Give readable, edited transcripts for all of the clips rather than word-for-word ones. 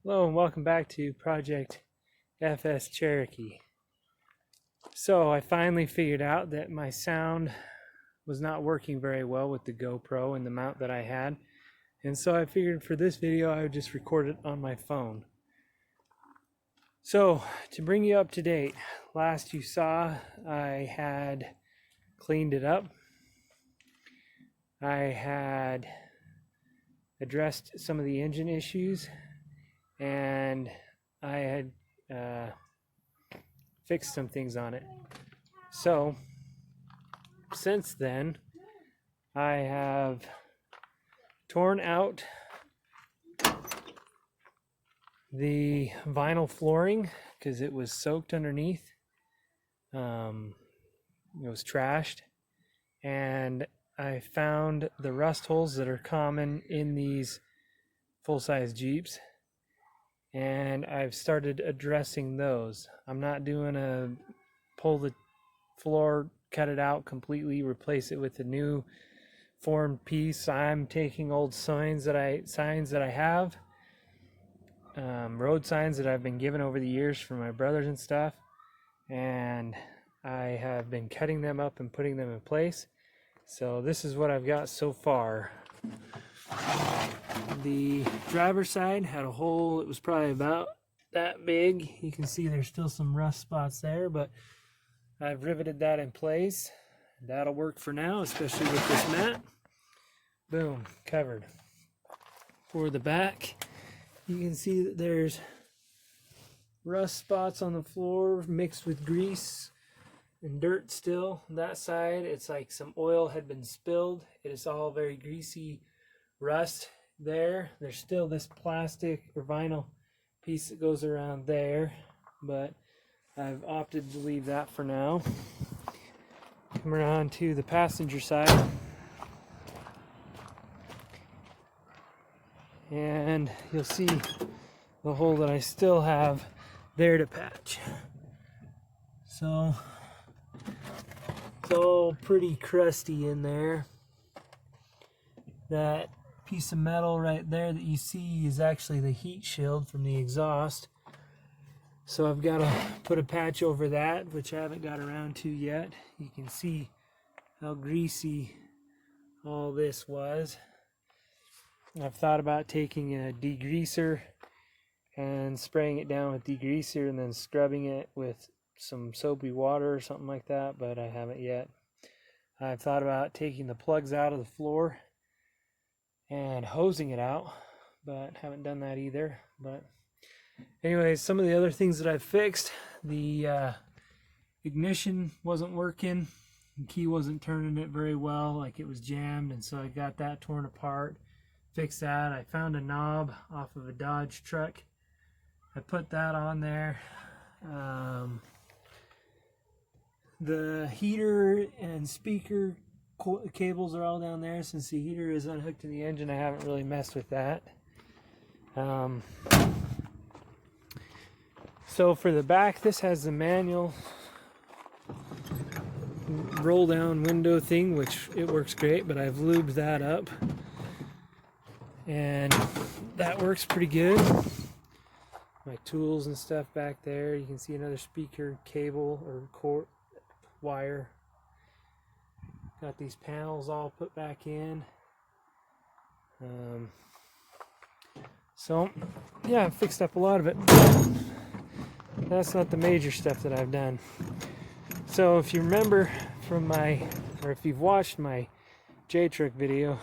Hello and welcome back to Project FS Cherokee. So I finally figured out that my sound was not working very well with the GoPro and the mount that I had. And so I figured for this video I would just record it on my phone. So to bring you up to date, last you saw I had cleaned it up. I had addressed some of the engine issues, and I had fixed some things on it. So since then I have torn out the vinyl flooring because it was soaked underneath. It was trashed, and I found the rust holes that are common in these full-size Jeeps, and I've started addressing those. I'm not doing a pull the floor, cut it out completely, replace it with a new formed piece. I'm taking old signs that I have, road signs that I've been given over the years from my brothers and stuff, and I have been cutting them up and putting them in place. So this is what I've got so far. The driver's side had a hole. It was probably about that big. You can see there's still some rust spots there, but I've riveted that in place. That'll work for now, especially with this mat. Boom, covered. For the back, you can see that there's rust spots on the floor mixed with grease and dirt still. On that side, it's like some oil had been spilled. It is all very greasy rust there. There's still this plastic or vinyl piece that goes around there, but I've opted to leave that for now. Come around to the passenger side, and you'll see the hole that I still have there to patch. So it's all pretty crusty in there. That piece of metal right there that you see is actually the heat shield from the exhaust. So I've got to put a patch over that, which I haven't got around to yet. You can see how greasy all this was. I've thought about taking a degreaser and spraying it down with degreaser and then scrubbing it with some soapy water or something like that, but I haven't yet. I've thought about taking the plugs out of the floor and hosing it out, but haven't done that either. But anyways, some of the other things that I've fixed: the ignition wasn't working, the key wasn't turning it very well, like it was jammed, and so I got that torn apart, fixed that. I found a knob off of a Dodge truck, I put that on there. The heater and speaker cables are all down there. Since the heater is unhooked to the engine, I haven't really messed with that. So for the back, this has the manual roll down window thing, which it works great, but I've lubed that up and that works pretty good. My tools and stuff back there. You can see another speaker cable or cord wire. Got these panels all put back in. So yeah, I've fixed up a lot of it. That's not the major stuff that I've done. So if you remember from or if you've watched my J-Truck video,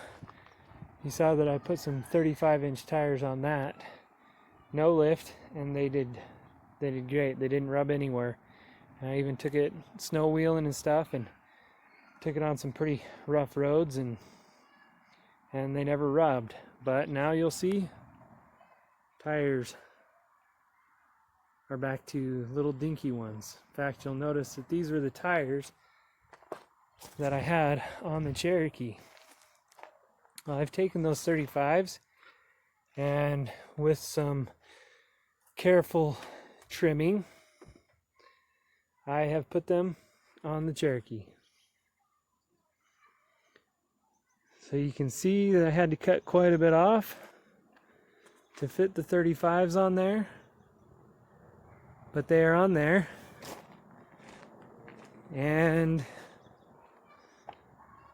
you saw that I put some 35-inch tires on that. No lift, and they did great. They didn't rub anywhere. I even took it snow wheeling and stuff, and took it on some pretty rough roads, and they never rubbed. But now you'll see tires are back to little dinky ones. In fact, you'll notice that these were the tires that I had on the Cherokee. Well, I've taken those 35s, and with some careful trimming, I have put them on the Cherokee. So you can see that I had to cut quite a bit off. to fit the 35s on there, but they are on there, and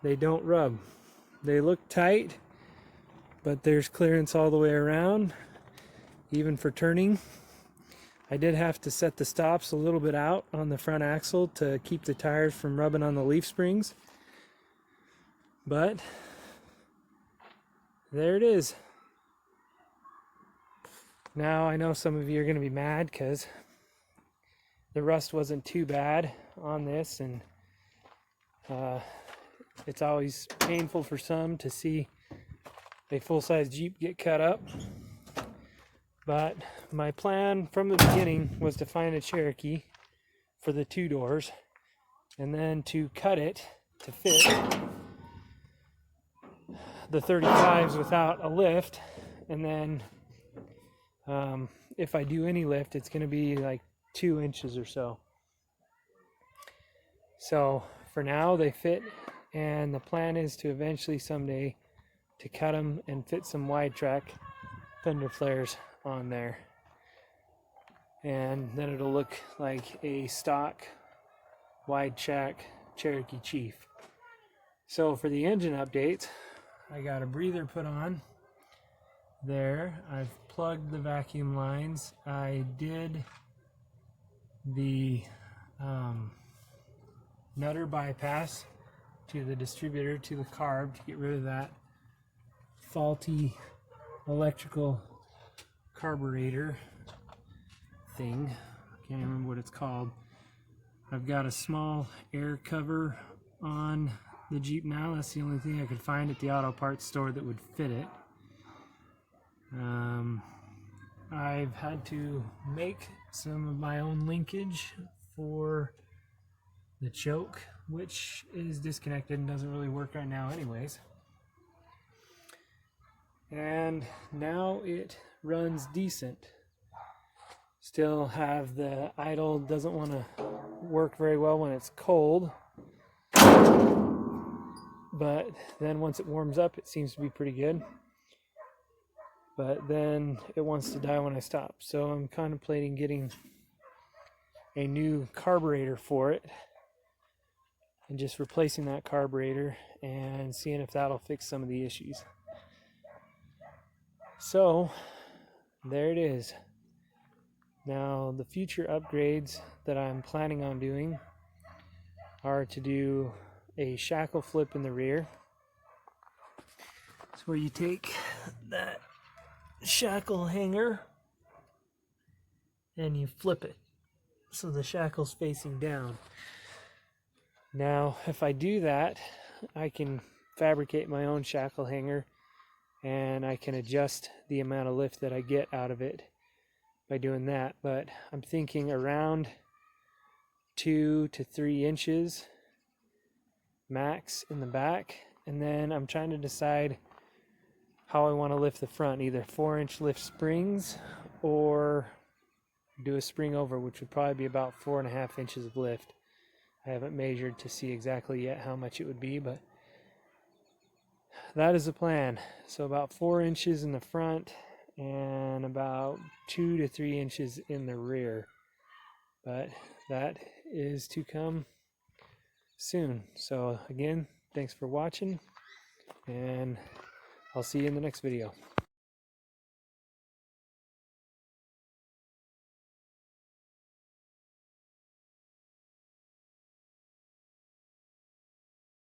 they don't rub. They look tight, but there's clearance all the way around, even for turning. I did have to set the stops a little bit out on the front axle to keep the tires from rubbing on the leaf springs, but there it is. Now I know some of you are going to be mad because the rust wasn't too bad on this, and it's always painful for some to see a full-size Jeep get cut up. But my plan from the beginning was to find a Cherokee for the 2 doors and then to cut it to fit the 35s without a lift, and then if I do any lift, it's going to be like 2 inches or so. So for now they fit, and the plan is to eventually someday to cut them and fit some wide track fender flares on there, and then it'll look like a stock wide track Cherokee Chief. So for the engine updates, I got a breather put on there. I've plugged the vacuum lines. I did the nutter bypass to the distributor to the carb to get rid of that faulty electrical carburetor thing. Can't remember what it's called. I've got a small air cover on the Jeep now. That's the only thing I could find at the auto parts store that would fit it. I've had to make some of my own linkage for the choke, which is disconnected and doesn't really work right now anyways. And now it runs decent. Still have the idle, doesn't want to work very well when it's cold, but then once it warms up it seems to be pretty good, but then it wants to die when I stop. So I'm contemplating getting a new carburetor for it and just replacing that carburetor and seeing if that'll fix some of the issues. So there it is. Now the future upgrades that I'm planning on doing are to do a shackle flip in the rear. It's where you take that shackle hanger and you flip it so the shackle's facing down. Now if I do that, I can fabricate my own shackle hanger, and I can adjust the amount of lift that I get out of it by doing that. But I'm thinking around 2 to 3 inches max in the back, and then I'm trying to decide how I want to lift the front, either 4-inch lift springs or do a spring over, which would probably be about 4.5 inches of lift. I haven't measured to see exactly yet how much it would be, but that is the plan. So about 4 inches in the front and about 2 to 3 inches in the rear. But that is to come soon. So again, thanks for watching, and I'll see you in the next video.